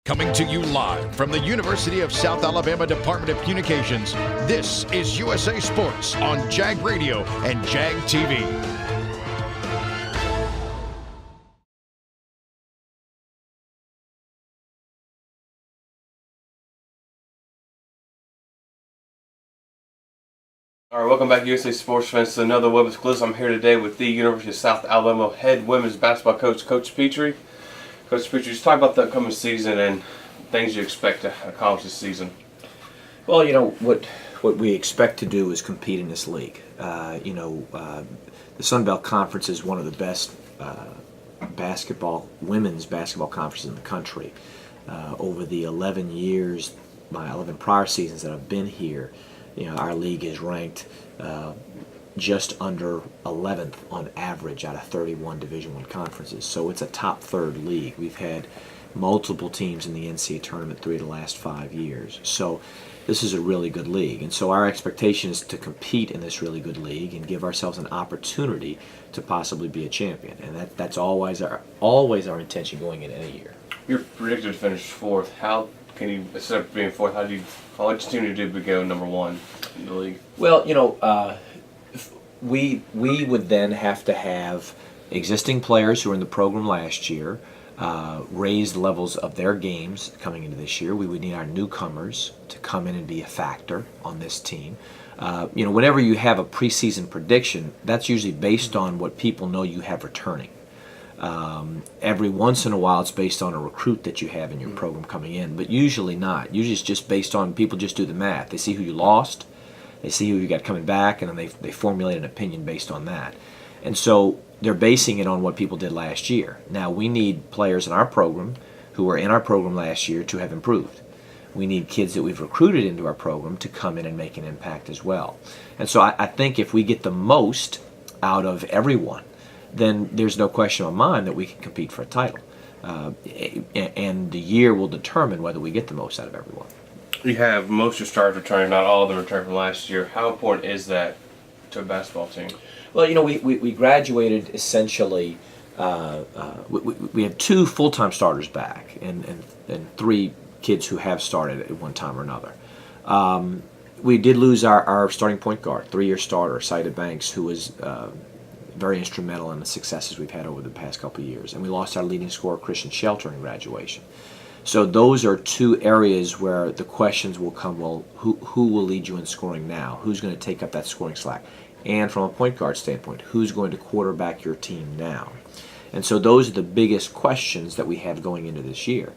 Coming to you live from the University of South Alabama Department of Communications, this is USA Sports on JAG Radio and JAG TV. All right, welcome back, USA Sports fans, to another web exclusive. I'm here today with the University of South Alabama head women's basketball coach, Coach Pietri. Coach Pietri, just talk about the upcoming season and things you expect to accomplish this season. Well, what we expect to do is compete in this league. The Sun Belt Conference is one of the best women's basketball conferences in the country. Over the 11 years, my 11 prior seasons that I've been here, our league is ranked just under 11th on average out of 31 Division I conferences. So it's a top third league. We've had multiple teams in the NCAA tournament 3 of the last 5 years. So this is a really good league. And so our expectation is to compete in this really good league and give ourselves an opportunity to possibly be a champion. And that's always our intention going into any year. You're predicted to finish fourth. How can you, instead of being fourth, what did you team do to go number one in the league? Well, we would then have to have existing players who were in the program last year raise the levels of their games coming into this year. We would need our newcomers to come in and be a factor on this team. Whenever you have a preseason prediction, that's usually based on what people know you have returning. Every once in a while it's based on a recruit that you have in your program coming in, but usually not. Usually it's just based on, people just do the math. They see who you lost, they see who you got coming back, and then they formulate an opinion based on that. And so they're basing it on what people did last year. Now we need players in our program who were in our program last year to have improved. We need kids that we've recruited into our program to come in and make an impact as well. And so I think if we get the most out of everyone, then there's no question in my mind that we can compete for a title. And the year will determine whether we get the most out of everyone. You have most of your stars returning, not all of them returned from last year. How important is that to a basketball team? Well, we graduated essentially, we have 2 full-time starters back and 3 kids who have started at one time or another. We did lose our starting point guard, 3-year starter, Saida Banks, who was very instrumental in the successes we've had over the past couple of years. And we lost our leading scorer, Christian Shelter, in graduation. So those are 2 areas where the questions will come, well, who will lead you in scoring now? Who's going to take up that scoring slack? And from a point guard standpoint, who's going to quarterback your team now? And so those are the biggest questions that we have going into this year.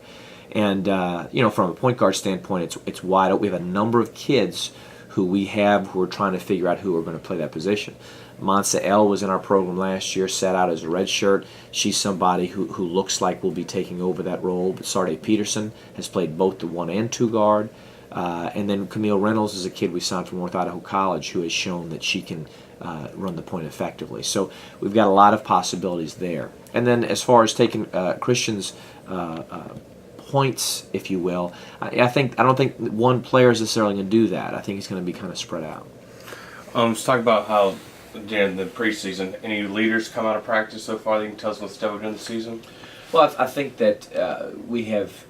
And, from a point guard standpoint, it's wide open. We have a number of kids who are trying to figure out who are going to play that position. Monsa L was in our program last year, sat out as a redshirt. She's somebody who looks like will be taking over that role. But Sarday Peterson has played both the 1 and 2 guard. And then Camille Reynolds is a kid we signed from North Idaho College who has shown that she can run the point effectively. So we've got a lot of possibilities there. And then as far as taking Christian's points, if you will, I don't think one player is necessarily going to do that. I think it's going to be kind of spread out. Let's talk about how during the preseason, any leaders come out of practice so far that you can tell us what's step up during the season? Well, I think that we have,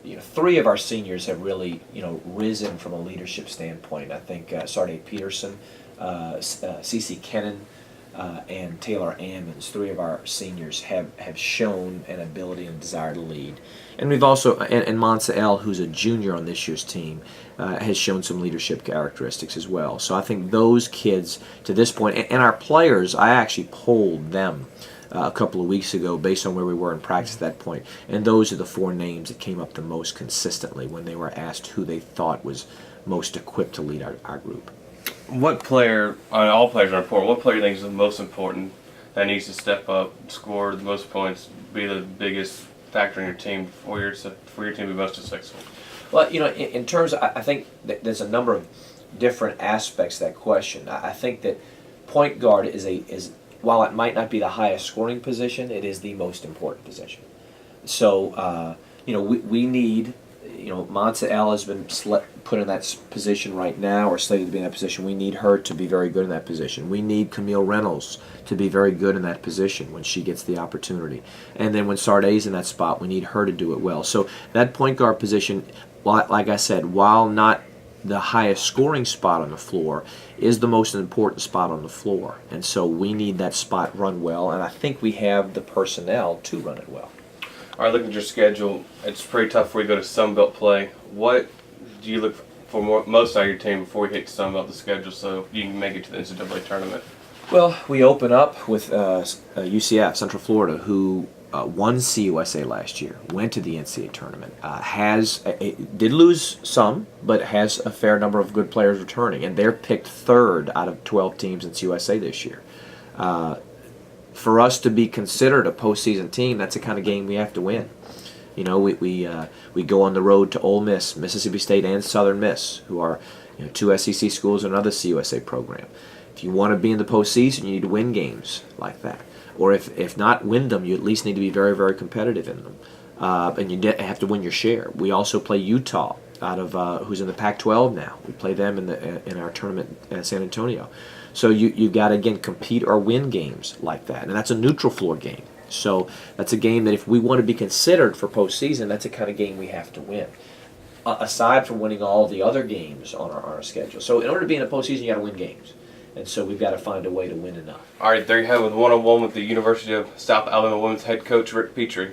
3 of our seniors have really, risen from a leadership standpoint. I think Sarday Peterson, Cece Kennan, and Taylor Ammons, 3 of our seniors have shown an ability and desire to lead. And we've also, and Monsa L, who's a junior on this year's team, has shown some leadership characteristics as well. So I think those kids to this point, and our players, I actually polled them a couple of weeks ago based on where we were in practice at that point. And those are the 4 names that came up the most consistently when they were asked who they thought was most equipped to lead our group. What player, all players are important, what player do you think is the most important that needs to step up, score the most points, be the biggest factor in your team for your team to be most successful? Well, in terms of, I think that there's a number of different aspects to that question. I think that point guard is while it might not be the highest scoring position, it is the most important position. So, we need, Monsa L has been put in that position right now, or slated to be in that position. We need her to be very good in that position. We need Camille Reynolds to be very good in that position when she gets the opportunity. And then when Sarday's in that spot, we need her to do it well. So that point guard position, like I said, while not the highest scoring spot on the floor, is the most important spot on the floor. And so we need that spot run well, and I think we have the personnel to run it well. All right, looking at your schedule, it's pretty tough before you go to Sun Belt play. What do you look for most out of your team before you hit Sun Belt the schedule so you can make it to the NCAA tournament? Well, we open up with UCF, Central Florida, who won CUSA last year, went to the NCAA tournament, did lose some, but has a fair number of good players returning, and they're picked third out of 12 teams in CUSA this year. For us to be considered a postseason team, that's the kind of game we have to win. We go on the road to Ole Miss, Mississippi State, and Southern Miss, who are two SEC schools and another CUSA program. If you want to be in the postseason, you need to win games like that. Or if not win them, you at least need to be very, very competitive in them. And you have to win your share. We also play Utah, who's in the Pac-12 now. We play them in our tournament at San Antonio. So you've got to, again, compete or win games like that. And that's a neutral floor game. So that's a game that if we want to be considered for postseason, that's the kind of game we have to win. Aside from winning all the other games on our schedule. So in order to be in a postseason, you got to win games. And so we've got to find a way to win enough. All right, there you have it with one-on-one with the University of South Alabama women's head coach Rick Pietri.